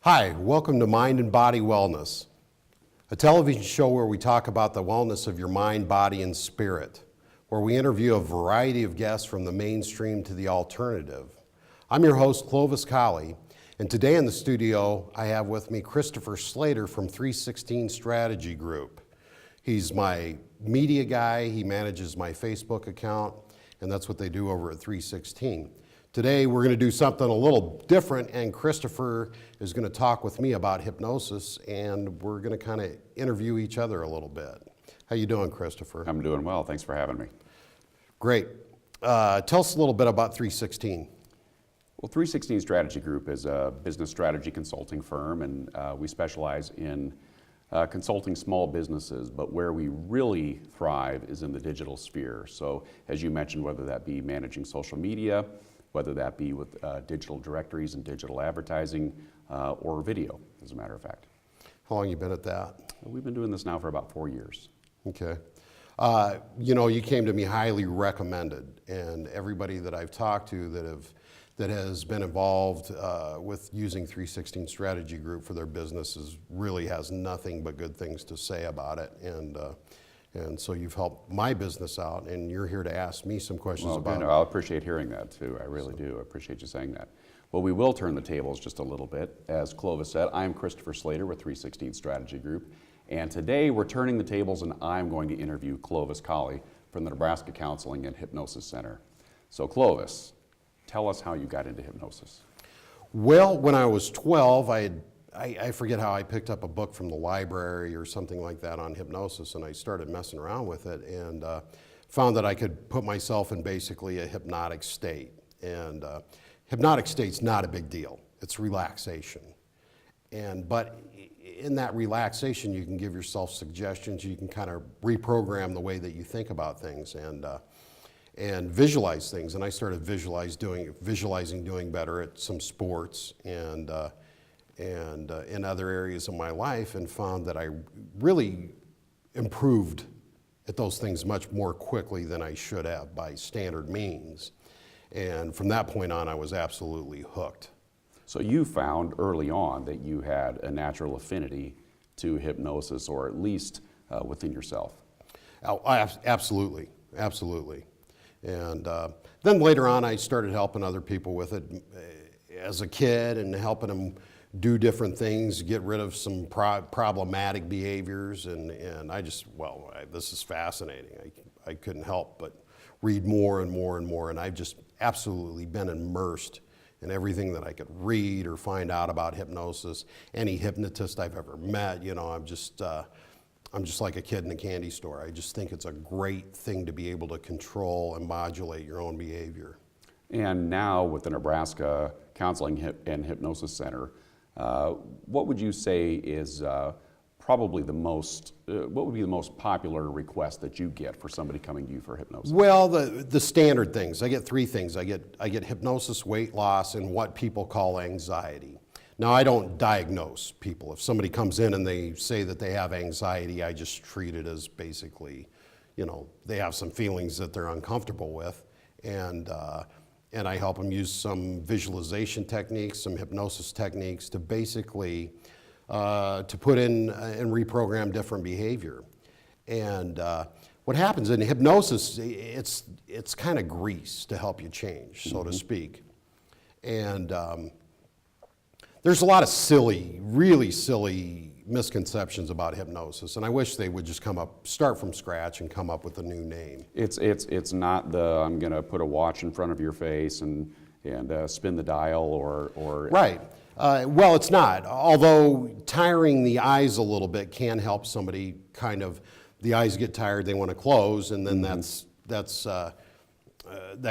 Hi, welcome to Mind and Body Wellness, a television show where we talk about the wellness of your mind, body, and spirit, where we interview a variety of guests from the mainstream to the alternative. I'm your host, Clovis Colley, and today in the studio I have with me Christopher Slater from 316 Strategy Group. He's my media guy, he manages my Facebook account, and that's what they do over at 316. Today we're going to do something a little different, and Christopher is going to talk with me about hypnosis, and we're going to kind of interview each other a little bit. How you doing, Christopher? I'm doing well. Thanks for having me. Great. Tell us a little bit about 316. Well, 316 Strategy Group is a business strategy consulting firm, and we specialize in consulting small businesses, but where we really thrive is in the digital sphere. So as you mentioned, whether that be managing social media, whether that be with digital directories and digital advertising, or video, as a matter of fact. How long have you been at that? We've been doing this now for about 4 years. Okay. You came to me highly recommended, and everybody that I've talked to that has been involved with using 316 Strategy Group for their businesses really has nothing but good things to say about it. And so you've helped my business out, and you're here to ask me some questions about it. I'll appreciate hearing that too. I really do. I appreciate you saying that. Well, we will turn the tables just a little bit. As Clovis said, I'm Christopher Slater with 316 Strategy Group, and today we're turning the tables, and I'm going to interview Clovis Colley from the Nebraska Counseling and Hypnosis Center. So Clovis, tell us how you got into hypnosis. Well, when I was 12, I forget how I picked up a book from the library or something like that on hypnosis, and I started messing around with it and found that I could put myself in basically a hypnotic state. And hypnotic state's not a big deal. It's relaxation. But in that relaxation, you can give yourself suggestions. You can kind of reprogram the way that you think about things and visualize things. And I started visualizing doing better at some sports and in other areas of my life, and found that I really improved at those things much more quickly than I should have by standard means. And from that point on, I was absolutely hooked. So you found early on that you had a natural affinity to hypnosis, or at least within yourself. Oh, absolutely, absolutely. And then later on, I started helping other people with it as a kid and helping them do different things, get rid of some problematic behaviors, and I just, this is fascinating. I couldn't help but read more and more and more, and I've just absolutely been immersed in everything that I could read or find out about hypnosis. Any hypnotist I've ever met, I'm just like a kid in a candy store. I just think it's a great thing to be able to control and modulate your own behavior. And now with the Nebraska Counseling and Hypnosis Center, what would you say is probably what would be the most popular request that you get for somebody coming to you for hypnosis? Well, the standard things. I get three things. I get hypnosis, weight loss, and what people call anxiety. Now, I don't diagnose people. If somebody comes in and they say that they have anxiety, I just treat it as basically, they have some feelings that they're uncomfortable with, and I help them use some visualization techniques, some hypnosis techniques to basically to put in and reprogram different behavior. And what happens in hypnosis, it's kind of grease to help you change, so to speak. And there's a lot of really silly misconceptions about hypnosis, and I wish they would just start from scratch and come up with a new name. It's not I'm going to put a watch in front of your face and spin the dial or Right. Well, it's not. Although tiring the eyes a little bit can help somebody the eyes get tired, they want to close, and then that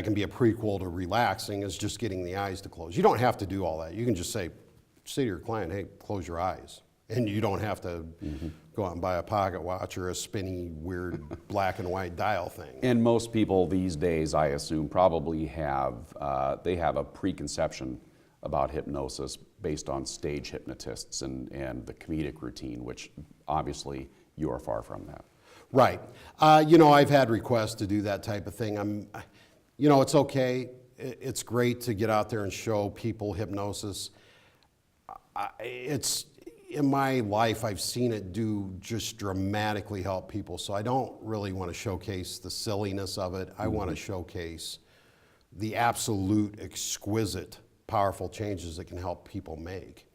can be a prequel to relaxing, is just getting the eyes to close. You don't have to do all that. You can just say to your client, hey, close your eyes. And you don't have to go out and buy a pocket watch or a spinny, weird black and white dial thing. And most people these days, I assume, probably have a preconception about hypnosis based on stage hypnotists and the comedic routine, which obviously you are far from that. Right. I've had requests to do that type of thing. It's okay. It's great to get out there and show people hypnosis. it's in my life, I've seen it do just dramatically help people. So I don't really want to showcase the silliness of it. I want to showcase the absolute exquisite, powerful changes it can help people make.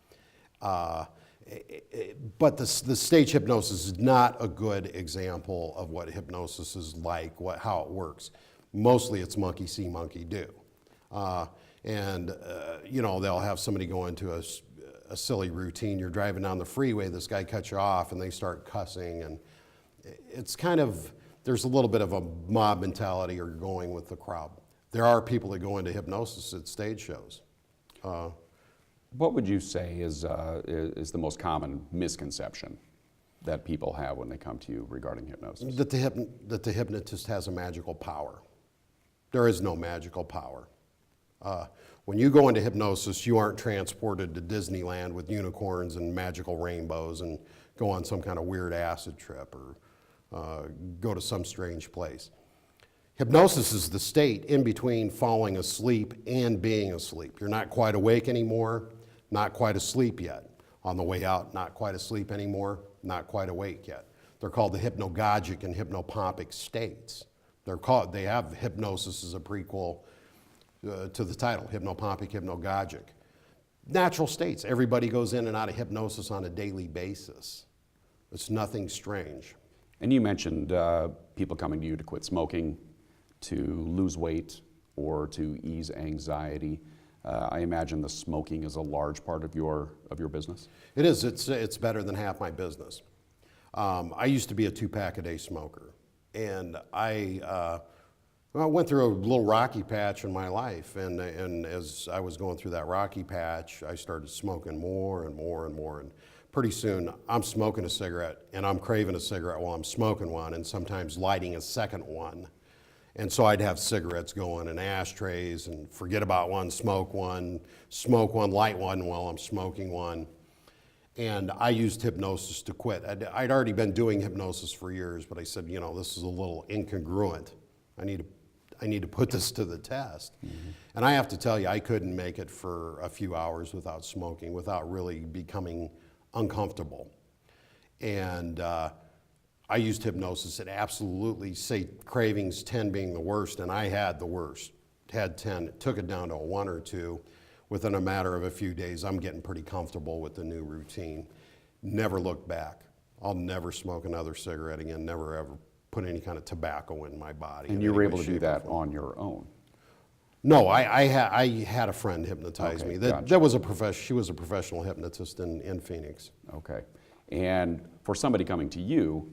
But the stage hypnosis is not a good example of what hypnosis is like, how it works. Mostly it's monkey see, monkey do. You know, they'll have somebody go into a silly routine. You're driving down the freeway, this guy cuts you off and they start cussing, and it's kind of, there's a little bit of a mob mentality or going with the crowd. There are people that go into hypnosis at stage shows. What would you say is the most common misconception that people have when they come to you regarding hypnosis? That the hypnotist has a magical power. There is no magical power. When you go into hypnosis, you aren't transported to Disneyland with unicorns and magical rainbows and go on some kind of weird acid trip or go to some strange place. Hypnosis is the state in between falling asleep and being asleep. You're not quite awake anymore, not quite asleep yet. On the way out, not quite asleep anymore, not quite awake yet. They're called the hypnagogic and hypnopompic states. They have hypnosis as a prequel to the title, hypnopompic, hypnagogic. Natural states. Everybody goes in and out of hypnosis on a daily basis. It's nothing strange. And you mentioned people coming to you to quit smoking, to lose weight, or to ease anxiety. I imagine the smoking is a large part of your business. It is. It's better than half my business. I used to be a 2-pack-a-day smoker, and I went through a little rocky patch in my life, and as I was going through that rocky patch, I started smoking more and more and more, and pretty soon I'm smoking a cigarette, and I'm craving a cigarette while I'm smoking one, and sometimes lighting a second one. And so I'd have cigarettes going and ashtrays and forget about one, smoke one, light one while I'm smoking one. And I used hypnosis to quit. I'd already been doing hypnosis for years, but I said, you know, this is a little incongruent. I need to put this to the test. Mm-hmm. And I have to tell you, I couldn't make it for a few hours without smoking, without really becoming uncomfortable. And I used hypnosis. It absolutely, say cravings 10 being the worst, and I had the worst. Had 10, took it down to a 1 or 2. Within a matter of a few days, I'm getting pretty comfortable with the new routine. Never looked back. I'll never smoke another cigarette again, never ever put any kind of tobacco in my body. And you were able to do that on your own? No, I had a friend hypnotize me. Gotcha. That was she was a professional hypnotist in Phoenix. Okay. And for somebody coming to you,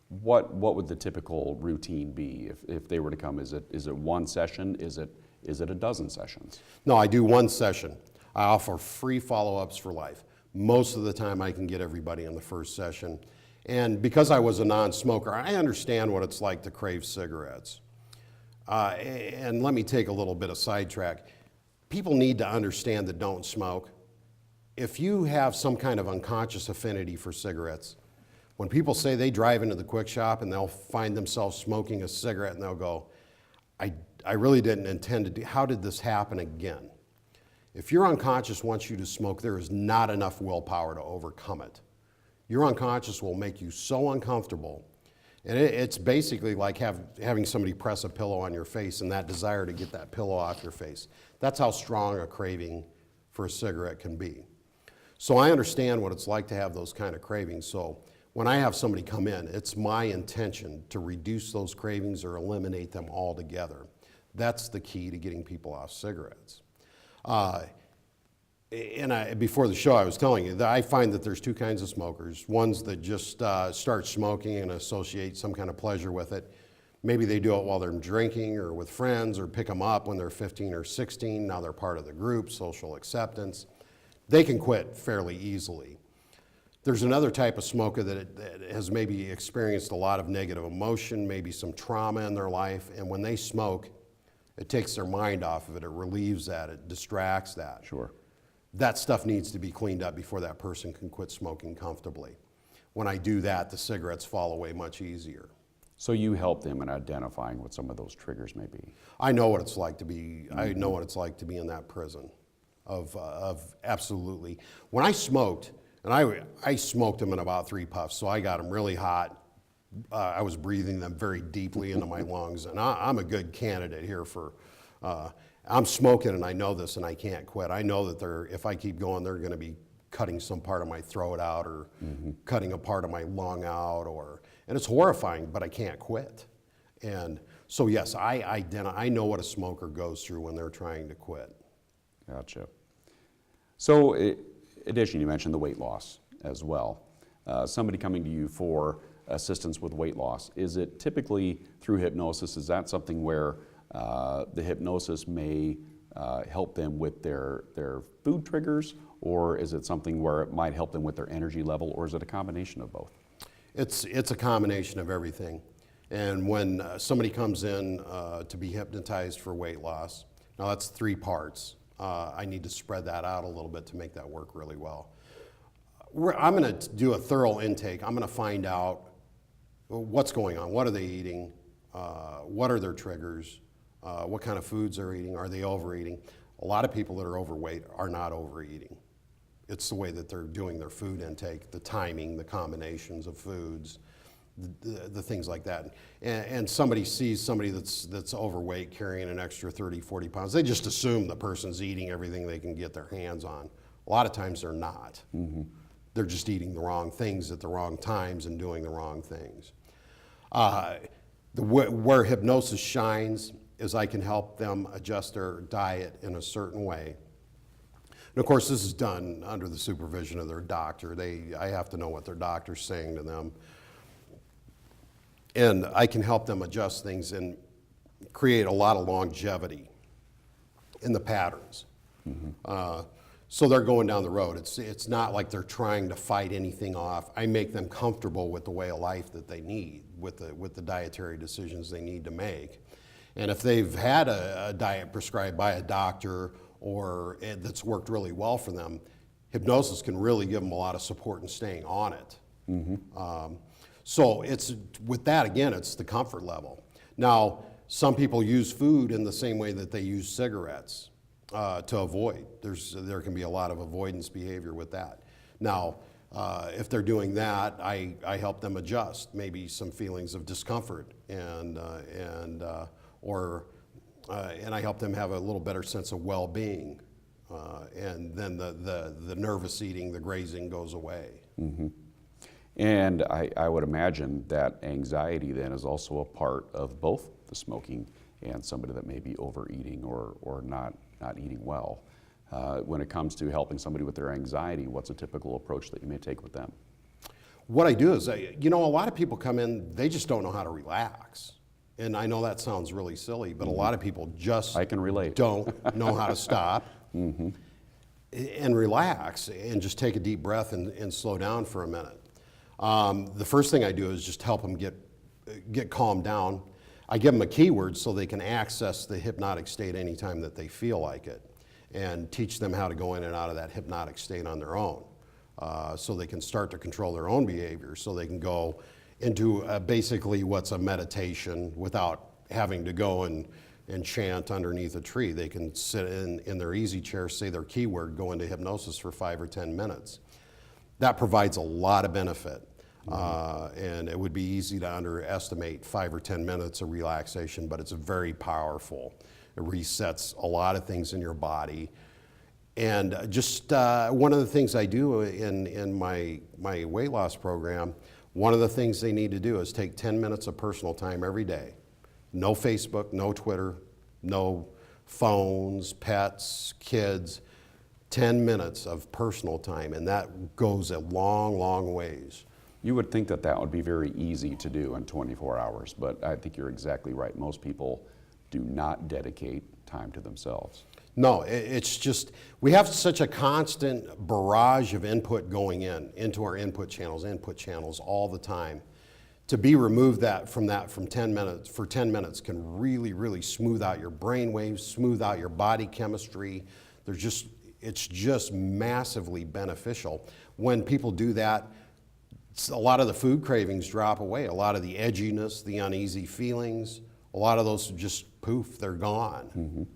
what would the typical routine be if they were to come? Is it one session? Is it a dozen sessions? No, I do one session. I offer free follow-ups for life. Most of the time I can get everybody in the first session. And because I was a non-smoker, I understand what it's like to crave cigarettes. And let me take a little bit of sidetrack. People need to understand that don't smoke. If you have some kind of unconscious affinity for cigarettes, when people say they drive into the quick shop and they'll find themselves smoking a cigarette and they'll go, I really didn't intend to do, how did this happen again? If your unconscious wants you to smoke, there is not enough willpower to overcome it. Your unconscious will make you so uncomfortable, and it's basically like having somebody press a pillow on your face and that desire to get that pillow off your face. That's how strong a craving for a cigarette can be. So I understand what it's like to have those kind of cravings. So when I have somebody come in, it's my intention to reduce those cravings or eliminate them altogether. That's the key to getting people off cigarettes. Before the show, I was telling you that I find that there's two kinds of smokers. Ones that just start smoking and associate some kind of pleasure with it. Maybe they do it while they're drinking or with friends, or pick them up when they're 15 or 16. Now they're part of the group, social acceptance. They can quit fairly easily. There's another type of smoker that has maybe experienced a lot of negative emotion, maybe some trauma in their life, and when they smoke, it takes their mind off of it, it relieves that, it distracts that. Sure. That stuff needs to be cleaned up before that person can quit smoking comfortably. When I do that, the cigarettes fall away much easier. So you help them in identifying what some of those triggers may be. I know what it's like to be, I know what it's like to be in that prison. of absolutely. When I smoked, and I smoked them in about 3 puffs, so I got them really hot. I was breathing them very deeply into my lungs, and I'm a good candidate here for, I'm smoking and I know this and I can't quit. I know that if I keep going, they're gonna be cutting some part of my throat out or cutting a part of my lung out, and it's horrifying, but I can't quit. And so yes, I know what a smoker goes through when they're trying to quit. Gotcha. So, additionally, you mentioned the weight loss as well. Somebody coming to you for assistance with weight loss, is it typically through hypnosis? Is that something where the hypnosis may help them with their food triggers, or is it something where it might help them with their energy level, or is it a combination of both? It's a combination of everything. And when somebody comes in to be hypnotized for weight loss, now that's 3 parts. I need to spread that out a little bit to make that work really well. I'm going to do a thorough intake. I'm going to find out what's going on. What are they eating? What are their triggers? What kind of foods they're eating? Are they overeating? A lot of people that are overweight are not overeating. It's the way that they're doing their food intake, the timing, the combinations of foods, the things like that. And somebody sees somebody that's overweight carrying an extra 30, 40 pounds. They just assume the person's eating everything they can get their hands on. A lot of times they're not. They're just eating the wrong things at the wrong times and doing the wrong things. Where hypnosis shines is I can help them adjust their diet in a certain way. And of course, this is done under the supervision of their doctor. I have to know what their doctor's saying to them. And I can help them adjust things and create a lot of longevity in the patterns. So they're going down the road. It's not like they're trying to fight anything off. I make them comfortable with the way of life that they need, with the dietary decisions they need to make. And if they've had a diet prescribed by a doctor or that's worked really well for them, hypnosis can really give them a lot of support in staying on it. So it's with that, again, it's the comfort level. Now, some people use food in the same way that they use cigarettes to avoid. There can be a lot of avoidance behavior with that. Now, if they're doing that, I help them adjust maybe some feelings of discomfort and I help them have a little better sense of well-being. And then the nervous eating, the grazing goes away. And I would imagine that anxiety then is also a part of both the smoking and somebody that may be overeating or not eating well. When it comes to helping somebody with their anxiety, what's a typical approach that you may take with them? What I do is, a lot of people come in, they just don't know how to relax. And I know that sounds really silly, but a lot of people just I can relate. Don't know how to stop and relax and just take a deep breath and slow down for a minute. The first thing I do is just help them get calmed down. I give them a keyword so they can access the hypnotic state anytime that they feel like it, and teach them how to go in and out of that hypnotic state on their own, so they can start to control their own behavior, so they can go into basically what's a meditation without having to go and chant underneath a tree. They can sit in their easy chair, say their keyword, go into hypnosis for 5 or 10 minutes. That provides a lot of benefit. And it would be easy to underestimate 5 or 10 minutes of relaxation, but it's very powerful. It resets a lot of things in your body. And just one of the things I do in my weight loss program, one of the things they need to do is take 10 minutes of personal time every day. No Facebook, no Twitter, no phones, pets, kids. 10 minutes of personal time, and that goes a long, long ways. You would think that would be very easy to do in 24 hours, but I think you're exactly right. Most people do not dedicate time to themselves. No, it's just, we have such a constant barrage of input going into our input channels all the time. To be removed from 10 minutes, for 10 minutes can really, really smooth out your brain waves, smooth out your body chemistry. It's just massively beneficial. When people do that, a lot of the food cravings drop away. A lot of the edginess, the uneasy feelings, a lot of those just poof, they're gone.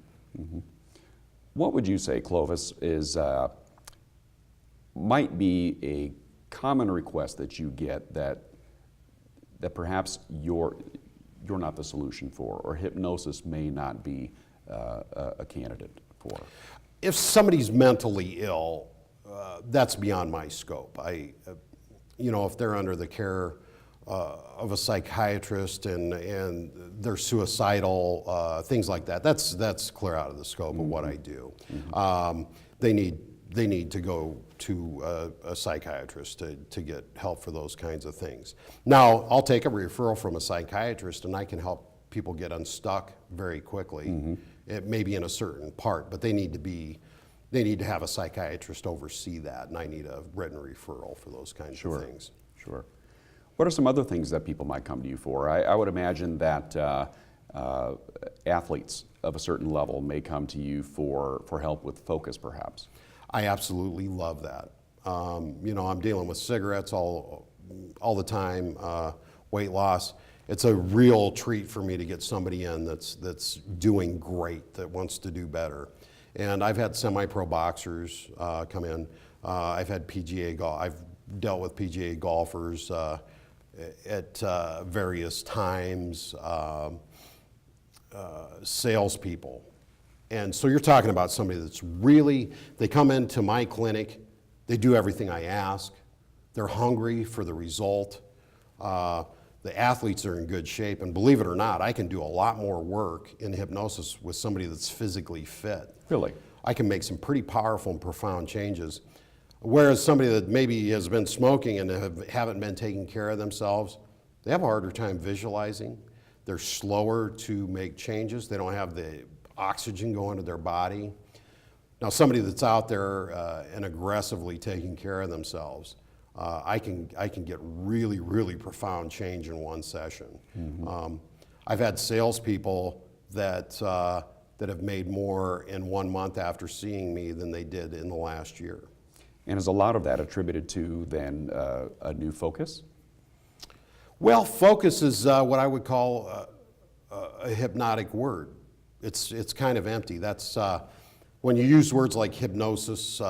What would you say, Clovis, is might be a common request that you get that perhaps you're not the solution for, or hypnosis may not be a candidate for? If somebody's mentally ill, that's beyond my scope. If they're under the care of a psychiatrist and they're suicidal, things like that, that's clear out of the scope of what I do. They need to go to a psychiatrist to get help for those kinds of things. Now, I'll take a referral from a psychiatrist and I can help people get unstuck very quickly. It may be in a certain part, but they need to have a psychiatrist oversee that, and I need a written referral for those kinds of things. Sure. What are some other things that people might come to you for? I would imagine that athletes of a certain level may come to you for help with focus, perhaps. I absolutely love that. I'm dealing with cigarettes all the time, weight loss. It's a real treat for me to get somebody in that's doing great, that wants to do better. And I've had semi-pro boxers come in. I've had I've dealt with PGA golfers at various times, salespeople. And so you're talking about somebody that's really, they come into my clinic, they do everything I ask, they're hungry for the result. The athletes are in good shape, and believe it or not, I can do a lot more work in hypnosis with somebody that's physically fit. Really? I can make some pretty powerful and profound changes. Whereas somebody that maybe has been smoking and haven't been taking care of themselves, they have a harder time visualizing. They're slower to make changes. They don't have the oxygen going to their body. Now, somebody that's out there and aggressively taking care of themselves, I can get really, really profound change in one session. I've had salespeople that have made more in 1 month after seeing me than they did in the last year. And is a lot of that attributed to then a new focus? Well, focus is what I would call a hypnotic word. It's kind of empty. That's when you use words like hypnosis,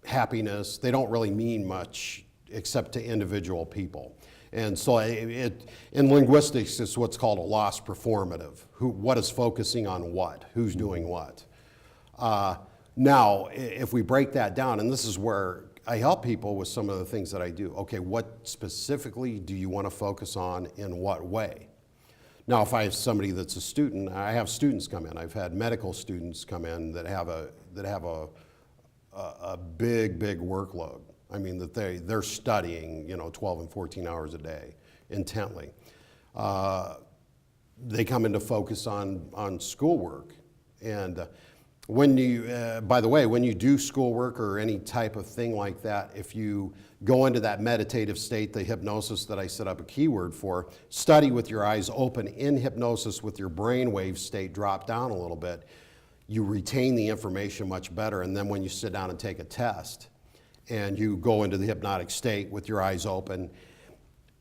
happiness, they don't really mean much except to individual people. And so in linguistics, it's what's called a loss performative. What is focusing on what? Who's doing what? Now, if we break that down, and this is where I help people with some of the things that I do. Okay, what specifically do you want to focus on in what way? Now, if I have somebody that's a student, I have students come in. I've had medical students come in that have a big workload. I mean, that they're studying, 12 and 14 hours a day intently. They come in to focus on schoolwork. And when you, by the way, when you do schoolwork or any type of thing like that, if you go into that meditative state, the hypnosis that I set up a keyword for, study with your eyes open in hypnosis with your brainwave state drop down a little bit, you retain the information much better. And then when you sit down and take a test and you go into the hypnotic state with your eyes open,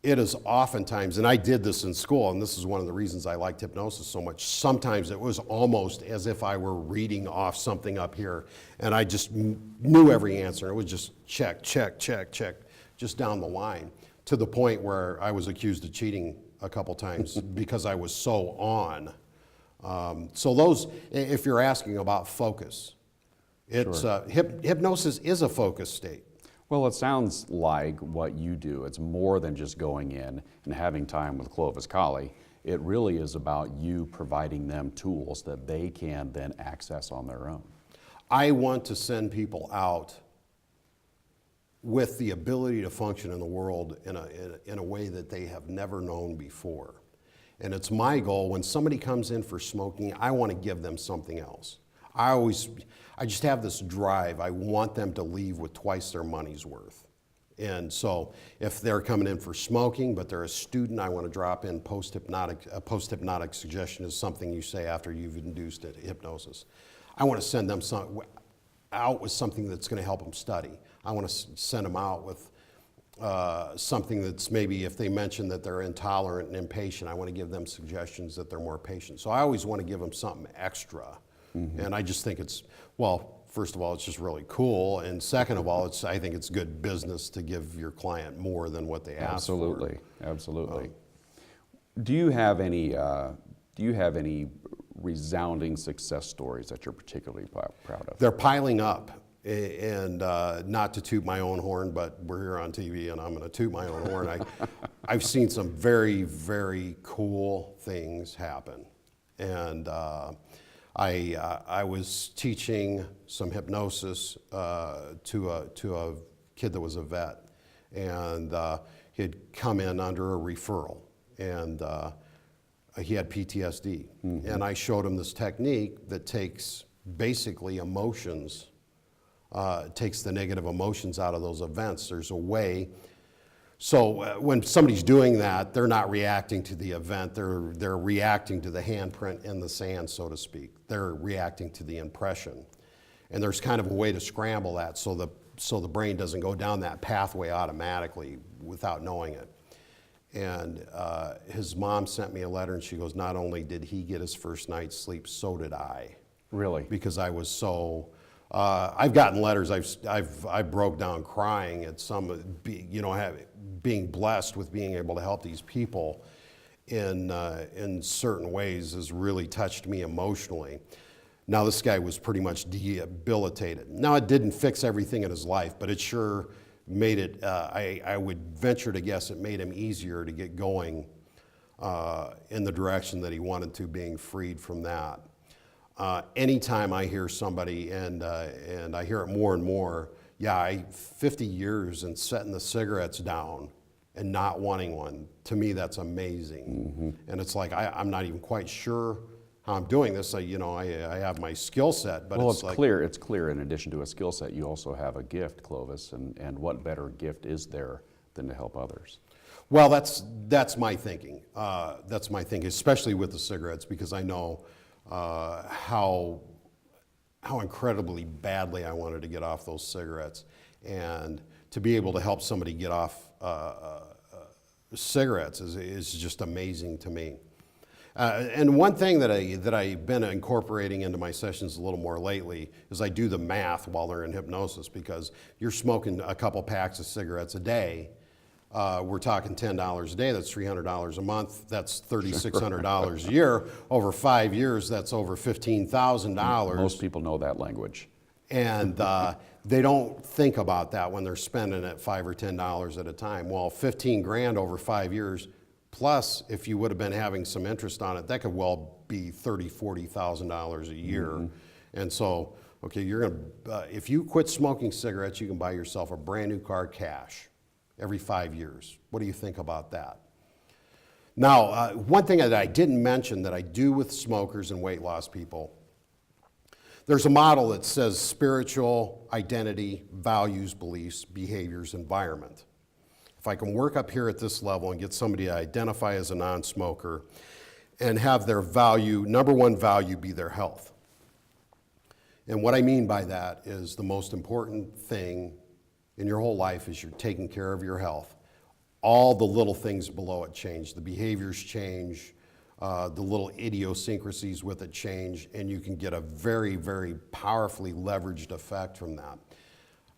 it is oftentimes, and I did this in school, and this is one of the reasons I liked hypnosis so much, sometimes it was almost as if I were reading off something up here, and I just knew every answer. It was just check, just down the line, to the point where I was accused of cheating a couple times because I was so on. So those, if you're asking about focus, it's hypnosis is a focus state. Well, it sounds like what you do, it's more than just going in and having time with Clovis Colley. It really is about you providing them tools that they can then access on their own. I want to send people out with the ability to function in the world in a way that they have never known before. And it's my goal, when somebody comes in for smoking, I want to give them something else. I just have this drive. I want them to leave with twice their money's worth. And so if they're coming in for smoking, but they're a student, I want to drop in post-hypnotic suggestion is something you say after you've induced hypnosis. I want to send them out with something that's going to help them study. I want to send them out with something that's maybe, if they mention that they're intolerant and impatient, I want to give them suggestions that they're more patient. So I always want to give them something extra And I just think it's, well, first of all, it's just really cool. And second of all, I think it's good business to give your client more than what they ask for. Absolutely, absolutely. Do you have any resounding success stories that you're particularly proud of? They're piling up. And not to toot my own horn, but we're here on TV and I'm going to toot my own horn. I've seen some very, very cool things happen. And I was teaching some hypnosis to a kid that was a vet. And he had come in under a referral. And he had PTSD. And I showed him this technique that takes basically emotions, takes the negative emotions out of those events. There's a way. So when somebody's doing that, they're not reacting to the event. They're reacting to the handprint in the sand, so to speak. They're reacting to the impression. And there's kind of a way to scramble that so the brain doesn't go down that pathway automatically without knowing it. And his mom sent me a letter and she goes, not only did he get his first night's sleep, so did I. Really? Because I was so, I've gotten letters, I broke down crying at some, being blessed with being able to help these people in certain ways has really touched me emotionally. Now this guy was pretty much debilitated. Now it didn't fix everything in his life, but it sure made it, I would venture to guess it made him easier to get going in the direction that he wanted to, being freed from that. Anytime I hear somebody, and I hear it more and more, 50 years and setting the cigarettes down and not wanting one, to me that's amazing. And it's like, I'm not even quite sure how I'm doing this. I have my skill set, but well, it's like, it's clear in addition to a skill set, you also have a gift, Clovis, and what better gift is there than to help others? Well, that's my thinking. That's my thinking, especially with the cigarettes, because I know how incredibly badly I wanted to get off those cigarettes, and to be able to help somebody get off cigarettes is just amazing to me. And one thing that I've been incorporating into my sessions a little more lately is I do the math while they're in hypnosis, because you're smoking a couple packs of cigarettes a day. We're talking $10 a day, that's $300 a month, that's $3,600 a year. Over 5 years, that's over $15,000. Most people know that language. And they don't think about that when they're spending it $5 or $10 at a time. Well, 15 grand over 5 years, plus if you would have been having some interest on it, that could well be $30,000, $40,000 a year. And so, okay, if you quit smoking cigarettes, you can buy yourself a brand new car cash every 5 years. What do you think about that? Now, one thing that I didn't mention that I do with smokers and weight loss people, there's a model that says spiritual, identity, values, beliefs, behaviors, environment. If I can work up here at this level and get somebody to identify as a non-smoker and have their value, number one value, be their health. And what I mean by that is the most important thing in your whole life is you're taking care of your health. All the little things below it change. The behaviors change, the little idiosyncrasies with it change, and you can get a very, very powerfully leveraged effect from that.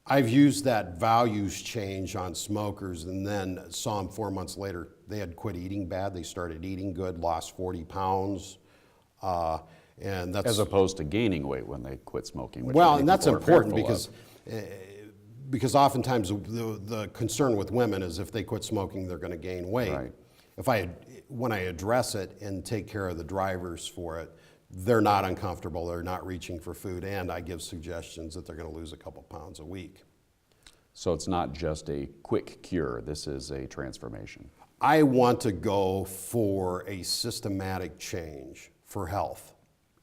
I've used that values change on smokers and then saw them 4 months later. They had quit eating bad. They started eating good, lost 40 pounds. And that's, as opposed to gaining weight when they quit smoking. Which well, and that's important because oftentimes the concern with women is if they quit smoking, they're going to gain weight. Right. When I address it and take care of the drivers for it, they're not uncomfortable, they're not reaching for food, and I give suggestions that they're going to lose a couple pounds a week. So it's not just a quick cure, this is a transformation. I want to go for a systematic change for health,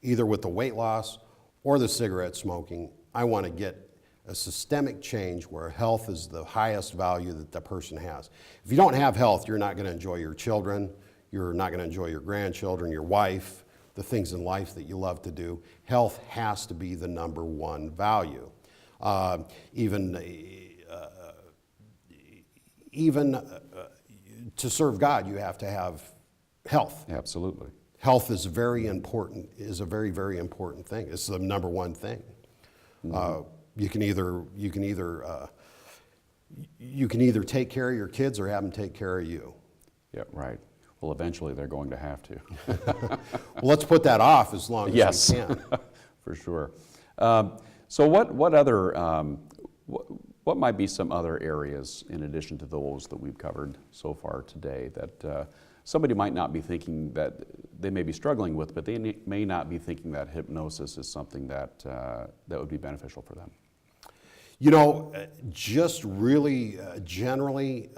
either with the weight loss or the cigarette smoking. I want to get a systemic change where health is the highest value that the person has. If you don't have health, you're not going to enjoy your children, you're not going to enjoy your grandchildren, your wife, the things in life that you love to do. Health has to be the number one value. Even to serve God, you have to have health. Absolutely. health is very important, is a very, very important thing. It's the number one thing. You can either take care of your kids or have them take care of you. Yeah, right. Well, eventually they're going to have to. Well, let's put that off as long as we can. For sure. So what other, what might be some other areas in addition to those that we've covered so far today that somebody might not be thinking that they may be struggling with, but they may not be thinking that hypnosis is something that, that would be beneficial for them? You know, just really generally,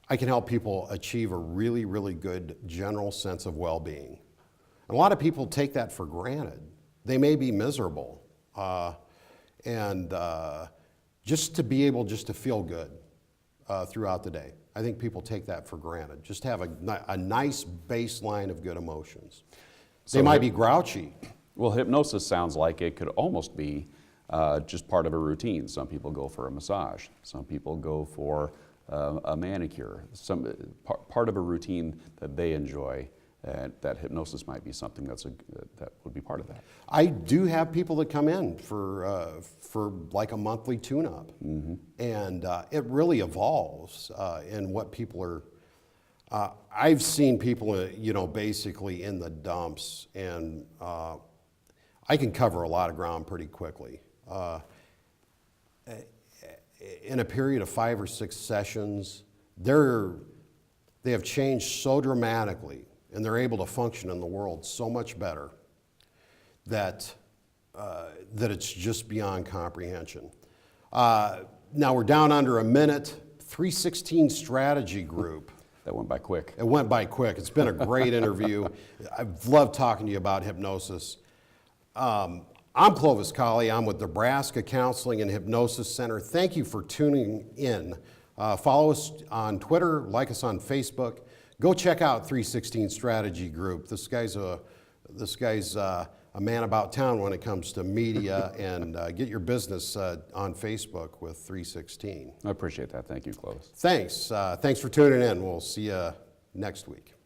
I can help people achieve a really, really good general sense of well-being. And a lot of people take that for granted. They may be miserable. And just to be able just to feel good throughout the day. I think people take that for granted. Just have a nice baseline of good emotions. They might be grouchy. Well, hypnosis sounds like it could almost be just part of a routine. Some people go for a massage. Some people go for a manicure. Part of a routine that they enjoy. That hypnosis might be something that would be part of that. I do have people that come in for like a monthly tune-up, and it really evolves in what people are. I've seen people, you know, basically in the dumps, and I can cover a lot of ground pretty quickly. In a period of 5 or 6 sessions, they have changed so dramatically. And they're able to function in the world so much better that it's just beyond comprehension. Now we're down under a minute. 316 Strategy Group. That went by quick. It went by quick. It's been a great interview. I've loved talking to you about hypnosis. I'm Clovis Colley. I'm with Nebraska Counseling and Hypnosis Center. Thank you for tuning in. Follow us on Twitter, like us on Facebook. Go check out 316 Strategy Group. This guy's a man about town when it comes to media, and get your business on Facebook with 316. I appreciate that. Thank you, Clovis. Thanks. Thanks for tuning in. We'll see you next week.